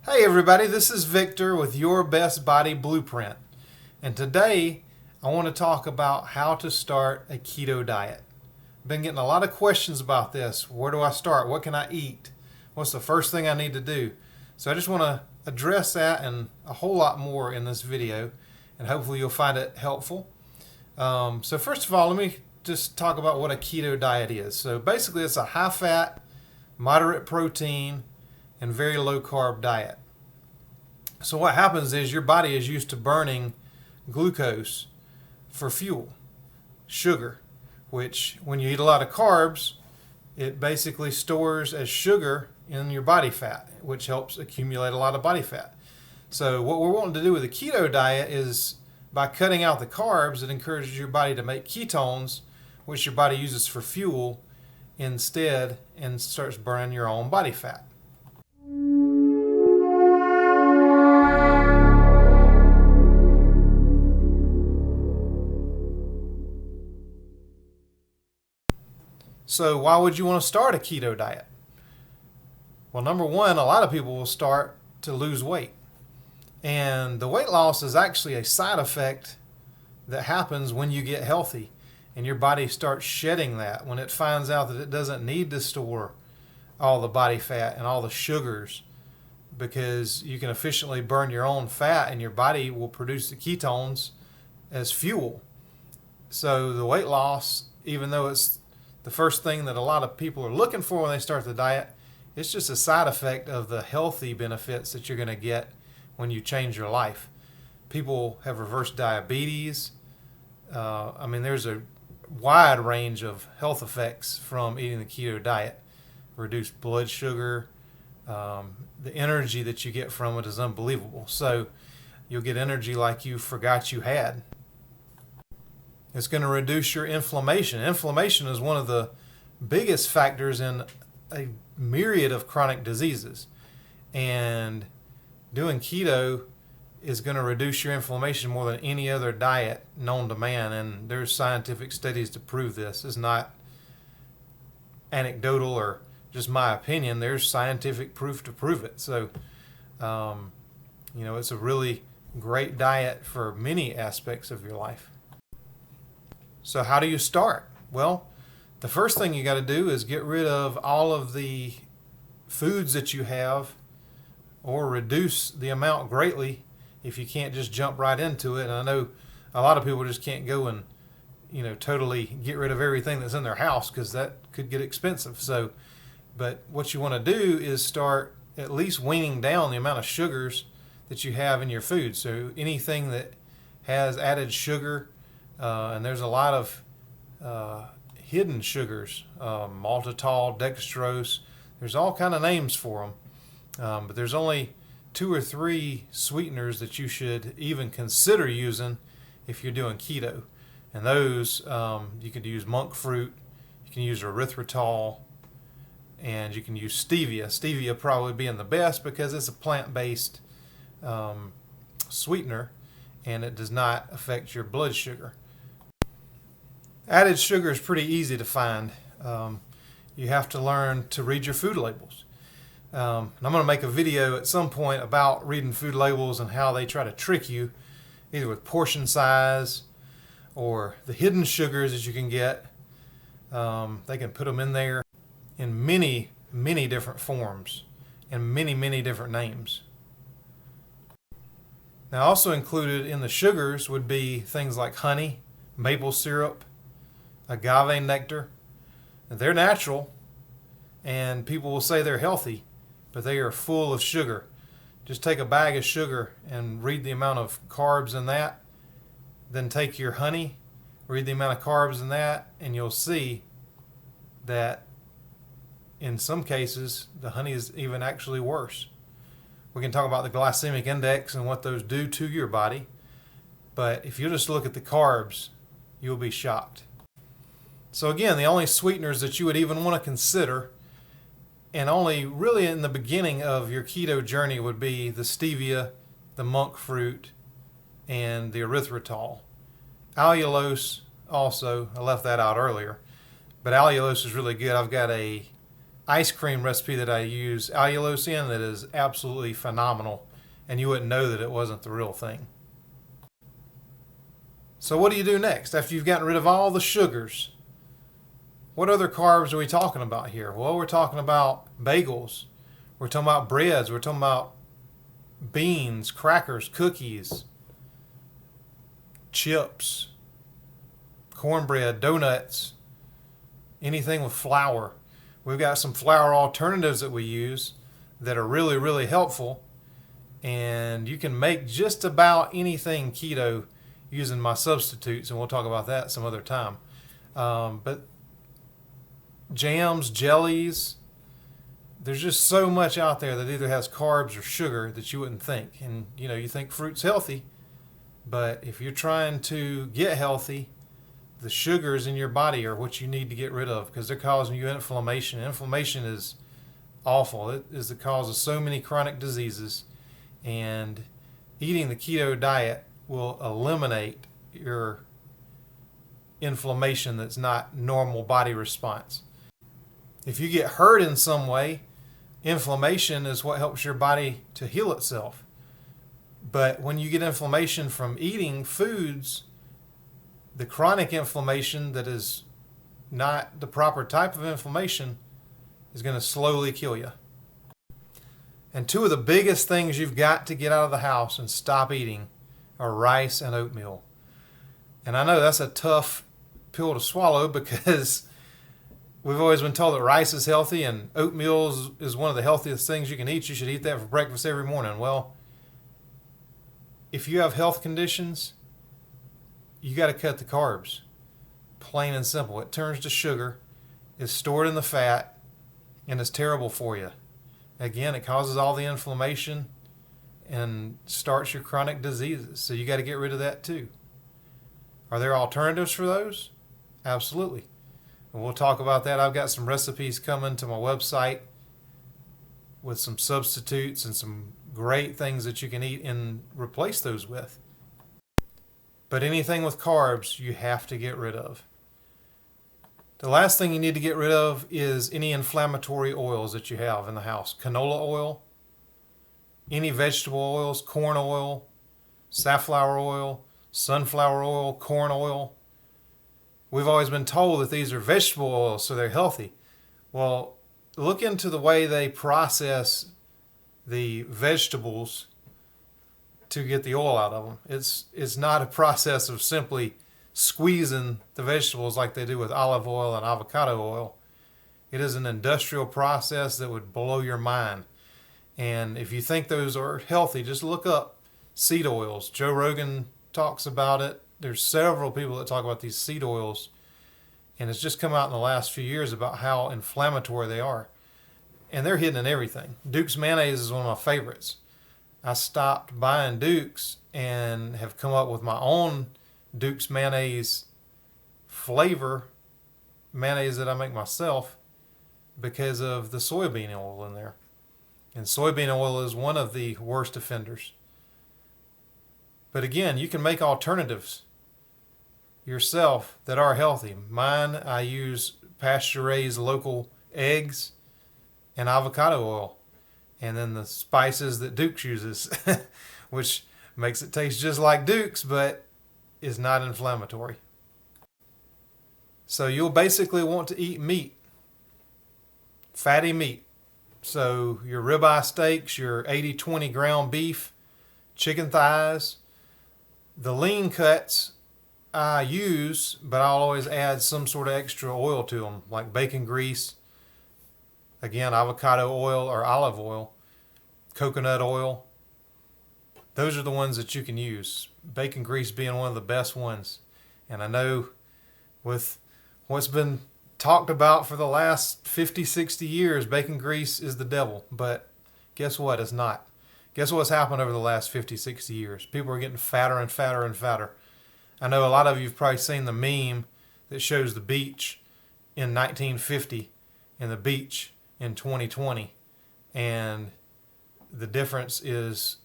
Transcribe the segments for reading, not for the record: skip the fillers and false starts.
Hey everybody, this is Victor with Your Best Body Blueprint. And today I want to talk about how to start a keto diet. I've been getting a lot of questions about this. Where do I start? What can I eat? What's the first thing I need to do? So I just want to address that and a whole lot more in this video, and hopefully you'll find it helpful. So first of all, let me just talk about what a keto diet is. So basically it's a high fat, moderate protein, and very low carb diet. So what happens is your body is used to burning glucose for fuel, sugar, which when you eat a lot of carbs, it basically stores as sugar in your body fat, which helps accumulate a lot of body fat. So what we're wanting to do with a keto diet is by cutting out the carbs, it encourages your body to make ketones, which your body uses for fuel instead, and starts burning your own body fat. So why would you want to start a keto diet? Well, number one, a lot of people will start to lose weight. And the weight loss is actually a side effect that happens when you get healthy and your body starts shedding that when it finds out that it doesn't need to store all the body fat and all the sugars, because you can efficiently burn your own fat and your body will produce the ketones as fuel. So the weight loss, even though it's the first thing that a lot of people are looking for when they start the diet, it's just a side effect of the healthy benefits that you're going to get when you change your life. People have reverse diabetes. There's a wide range of health effects from eating the keto diet. Reduced blood sugar. The energy that you get from it is unbelievable. So you'll get energy like you forgot you had. It's going to reduce your inflammation. Inflammation is one of the biggest factors in a myriad of chronic diseases. And doing keto is going to reduce your inflammation more than any other diet known to man. And there's scientific studies to prove this. It's not anecdotal or just my opinion. There's scientific proof to prove it. So, it's a really great diet for many aspects of your life. So how do you start? Well, the first thing you got to do is get rid of all of the foods that you have, or reduce the amount greatly if you can't just jump right into it. And I know a lot of people just can't go and totally get rid of everything that's in their house, because that could get expensive. But what you want to do is start at least weaning down the amount of sugars that you have in your food. So anything that has added sugar, and there's a lot of hidden sugars, maltitol, dextrose. There's all kind of names for them, but there's only 2 or 3 sweeteners that you should even consider using if you're doing keto. And those, you could use monk fruit, you can use erythritol, and you can use stevia. Stevia probably being the best because it's a plant-based sweetener, and it does not affect your blood sugar. Added sugar is pretty easy to find. You have to learn to read your food labels. And I'm going to make a video at some point about reading food labels and how they try to trick you, either with portion size or the hidden sugars that you can get. They can put them in there in many, many different forms and many, many different names. Now, also included in the sugars would be things like honey, maple syrup, agave nectar. They're natural, and people will say they're healthy, but they are full of sugar. Just take a bag of sugar and read the amount of carbs in that. Then take your honey, read the amount of carbs in that, and you'll see that in some cases the honey is even actually worse. We can talk about the glycemic index and what those do to your body, but if you just look at the carbs, you'll be shocked. So again, the only sweeteners that you would even want to consider, and only really in the beginning of your keto journey, would be the stevia, the monk fruit, and the erythritol. Allulose also, I left that out earlier, but allulose is really good. I've got a ice cream recipe that I use allulose in that is absolutely phenomenal, and you wouldn't know that it wasn't the real thing. So what do you do next after you've gotten rid of all the sugars? What other carbs are we talking about here? Well, we're talking about bagels. We're talking about breads. We're talking about beans, crackers, cookies, chips, cornbread, donuts, anything with flour. We've got some flour alternatives that we use that are really, really helpful. And you can make just about anything keto using my substitutes, and we'll talk about that some other time. But jams, jellies, there's just so much out there that either has carbs or sugar that you wouldn't think. And you think fruit's healthy, but if you're trying to get healthy, the sugars in your body are what you need to get rid of because they're causing you inflammation. Inflammation is awful. It is the cause of so many chronic diseases, and eating the keto diet will eliminate your inflammation that's not normal body response. If you get hurt in some way, inflammation is what helps your body to heal itself. But when you get inflammation from eating foods, the chronic inflammation that is not the proper type of inflammation is going to slowly kill you. And two of the biggest things you've got to get out of the house and stop eating are rice and oatmeal. And I know that's a tough pill to swallow because we've always been told that rice is healthy and oatmeal is one of the healthiest things you can eat. You should eat that for breakfast every morning. Well, if you have health conditions, you got to cut the carbs. Plain and simple. It turns to sugar, is stored in the fat, and is terrible for you. Again, it causes all the inflammation and starts your chronic diseases. So you got to get rid of that too. Are there alternatives for those? Absolutely. And we'll talk about that. I've got some recipes coming to my website with some substitutes and some great things that you can eat and replace those with. But anything with carbs, you have to get rid of. The last thing you need to get rid of is any inflammatory oils that you have in the house. Canola oil, any vegetable oils, corn oil, safflower oil, sunflower oil, corn oil. We've always been told that these are vegetable oils, so they're healthy. Well, look into the way they process the vegetables to get the oil out of them. It's not a process of simply squeezing the vegetables like they do with olive oil and avocado oil. It is an industrial process that would blow your mind. And if you think those are healthy, just look up seed oils. Joe Rogan talks about it. There's several people that talk about these seed oils, and it's just come out in the last few years about how inflammatory they are. And they're hidden in everything. Duke's mayonnaise is one of my favorites. I stopped buying Duke's and have come up with my own Duke's mayonnaise flavor, mayonnaise that I make myself, because of the soybean oil in there. And soybean oil is one of the worst offenders. But again, you can make alternatives yourself that are healthy. Mine, I use pasture-raised local eggs and avocado oil, and then the spices that Duke's uses, which makes it taste just like Duke's, but is not inflammatory. So you'll basically want to eat meat, fatty meat. So your ribeye steaks, your 80-20 ground beef, chicken thighs. The lean cuts I use, but I'll always add some sort of extra oil to them, like bacon grease, again, avocado oil or olive oil, coconut oil. Those are the ones that you can use. Bacon grease being one of the best ones. And I know with what's been talked about for the last 50, 60 years, bacon grease is the devil. But guess what? It's not. Guess what's happened over the last 50, 60 years? People are getting fatter and fatter and fatter. I know a lot of you have probably seen the meme that shows the beach in 1950 and the beach in 2020. And the difference is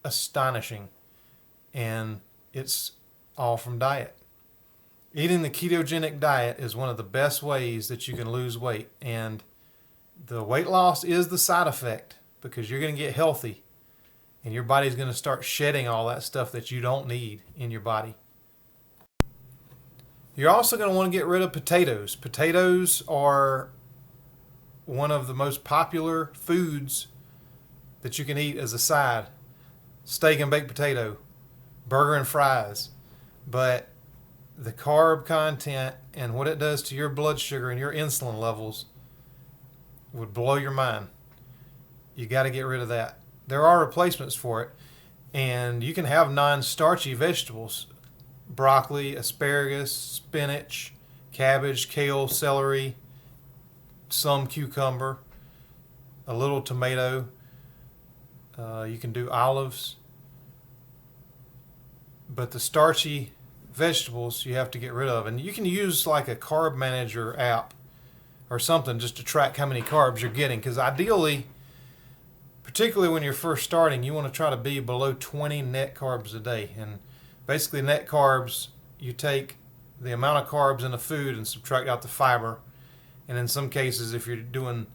astonishing. And it's all from diet. Eating the ketogenic diet is one of the best ways that you can lose weight. And The weight loss is the side effect because you're going to get healthy and your body's going to start shedding all that stuff that you don't need in your body. You're also going to want to get rid of potatoes. Potatoes are one of the most popular foods that you can eat as a side. Steak and baked potato, burger and fries. But the carb content and what it does to your blood sugar and your insulin levels would blow your mind. You got to get rid of that. There are replacements for it, and you can have non-starchy vegetables: broccoli, asparagus, spinach, cabbage, kale, celery, some cucumber, a little tomato. You can do olives. But the starchy vegetables you have to get rid of. And you can use like a carb manager app or something just to track how many carbs you're getting. Because ideally, particularly when you're first starting, you want to try to be below 20 net carbs a day. And basically net carbs, you take the amount of carbs in the food and subtract out the fiber. And in some cases, if you're doing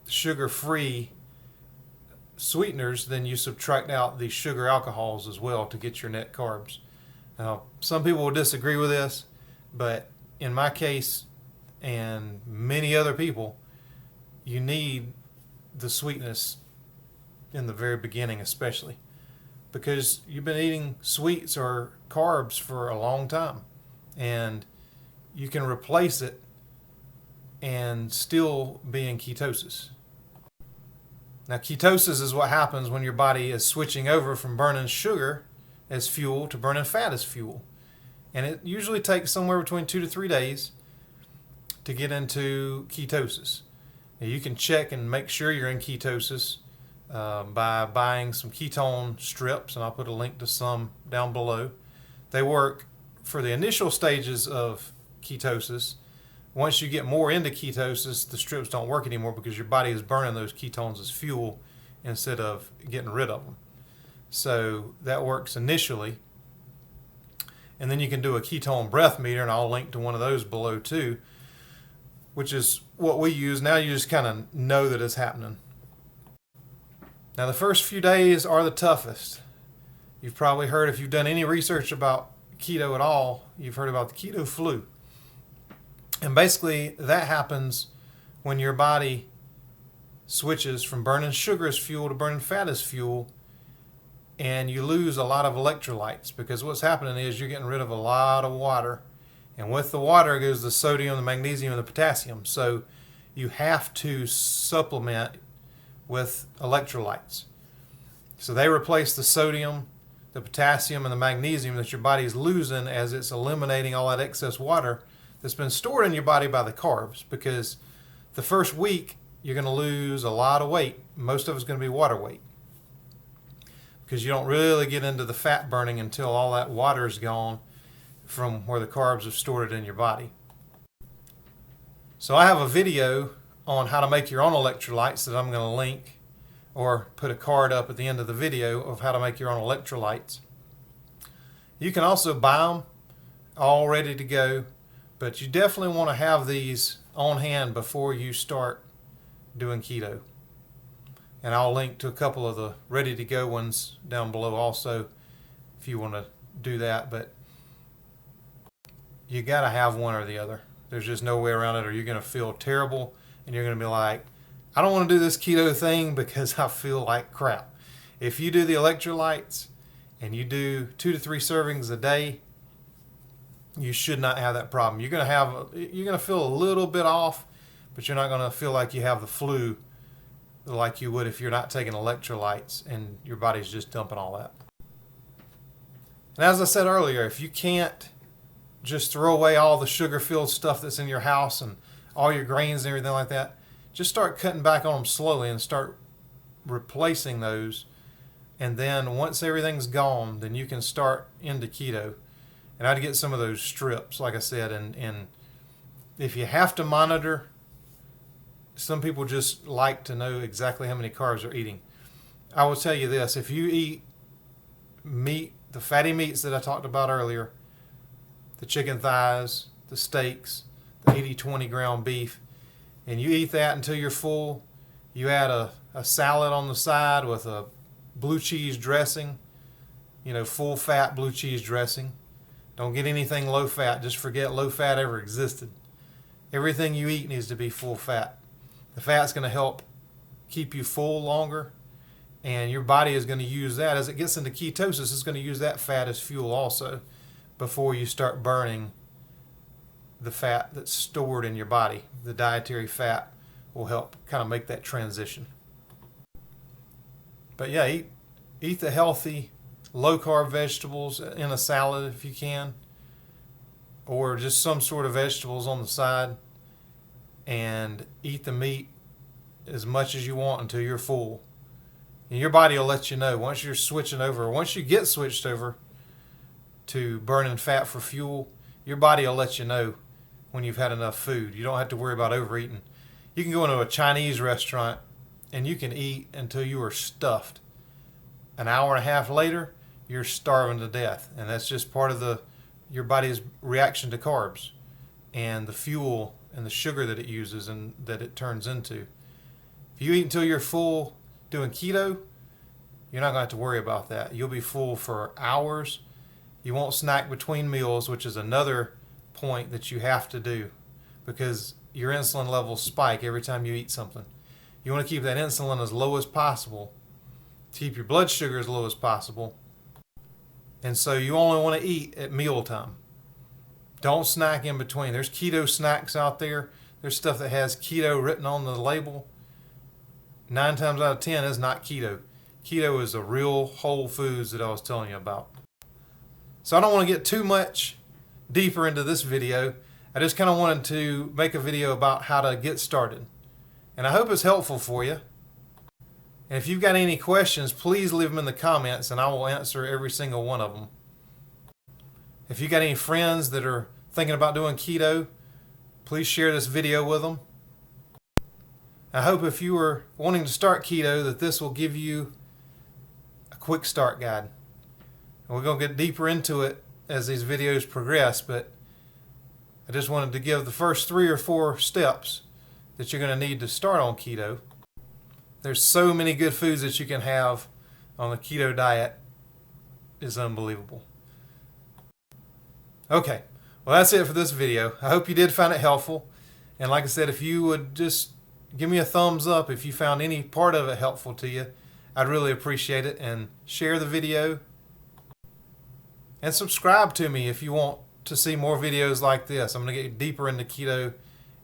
sugar-free sweeteners, then you subtract out the sugar alcohols as well to get your net carbs. Now, some people will disagree with this, but in my case and many other people, you need the sweetness in the very beginning, especially because you've been eating sweets or carbs for a long time, and you can replace it and still be in ketosis. Now, ketosis is what happens when your body is switching over from burning sugar as fuel to burning fat as fuel. And it usually takes somewhere between 2 to 3 days to get into ketosis. Now, you can check and make sure you're in ketosis by buying some ketone strips, and I'll put a link to some down below. They work for the initial stages of ketosis. Once you get more into ketosis, the strips don't work anymore because your body is burning those ketones as fuel instead of getting rid of them. So that works initially. And then you can do a ketone breath meter, and I'll link to one of those below too, which is what we use. Now you just kind of know that it's happening. Now the first few days are the toughest. You've probably heard, if you've done any research about keto at all, you've heard about the keto flu. And basically that happens when your body switches from burning sugar as fuel to burning fat as fuel, and you lose a lot of electrolytes, because what's happening is you're getting rid of a lot of water, and with the water goes the sodium, the magnesium, and the potassium. So you have to supplement with electrolytes. So they replace the sodium, the potassium, and the magnesium that your body is losing as it's eliminating all that excess water that's been stored in your body by the carbs. Because the first week you're going to lose a lot of weight. Most of it's going to be water weight, because you don't really get into the fat burning until all that water is gone from where the carbs have stored it in your body. So I have a video on how to make your own electrolytes that I'm going to link, or put a card up at the end of the video of how to make your own electrolytes. You can also buy them all ready to go, but you definitely want to have these on hand before you start doing keto. And I'll link to a couple of the ready to go ones down below also if you want to do that. But you got to have one or the other. There's just no way around it, or you're going to feel terrible and you're going to be like, I don't want to do this keto thing because I feel like crap. If you do the electrolytes and you do 2 to 3 servings a day, you should not have that problem. You're going to feel a little bit off, but you're not going to feel like you have the flu like you would if you're not taking electrolytes and your body's just dumping all that. And as I said earlier, if you can't just throw away all the sugar-filled stuff that's in your house and all your grains and everything like that, just start cutting back on them slowly and start replacing those. And then once everything's gone, then you can start into keto. And I'd get some of those strips, like I said, and if you have to monitor, some people just like to know exactly how many carbs they're eating. I will tell you this: if you eat meat, the fatty meats that I talked about earlier, the chicken thighs, the steaks, the 80-20 ground beef, and you eat that until you're full. You add a salad on the side with a blue cheese dressing, full fat blue cheese dressing. Don't get anything low fat. Just forget low fat ever existed. Everything you eat needs to be full fat. The fat's going to help keep you full longer, and your body is going to use that. As it gets into ketosis, it's going to use that fat as fuel also before you start burning the fat that's stored in your body. The dietary fat will help kind of make that transition. But yeah, eat the healthy, low-carb vegetables in a salad if you can, or just some sort of vegetables on the side, and eat the meat as much as you want until you're full. And your body will let you know once you're switching over, or once you get switched over to burning fat for fuel, your body will let you know when you've had enough food. You don't have to worry about overeating. You can go into a Chinese restaurant and you can eat until you are stuffed. An hour and a half later, you're starving to death, and that's just part of your body's reaction to carbs and the fuel and the sugar that it uses and that it turns into. If you eat until you're full doing keto, you're not going to have to worry about that. You'll be full for hours. You won't snack between meals, which is another point that you have to do, because your insulin levels spike every time you eat something. You want to keep that insulin as low as possible, to keep your blood sugar as low as possible. And so you only want to eat at mealtime. Don't snack in between. There's keto snacks out there. There's stuff that has keto written on the label. 9 times out of 10 is not keto. Keto is the real whole foods that I was telling you about. So I don't want to get too much deeper into this video. I just kind of wanted to make a video about how to get started. And I hope it's helpful for you. And if you've got any questions, please leave them in the comments and I will answer every single one of them. If you've got any friends that are thinking about doing keto, please share this video with them. I hope if you are wanting to start keto that this will give you a quick start guide. And we're going to get deeper into it as these videos progress, but I just wanted to give the first 3 or 4 steps that you're going to need to start on keto. There's so many good foods that you can have on the keto diet. It's unbelievable. Okay, well that's it for this video. I hope you did find it helpful. And like I said, if you would just give me a thumbs up if you found any part of it helpful to you, I'd really appreciate it. And share the video. And subscribe to me if you want to see more videos like this. I'm going to get deeper into keto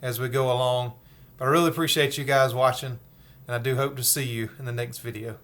as we go along. But I really appreciate you guys watching, and I do hope to see you in the next video.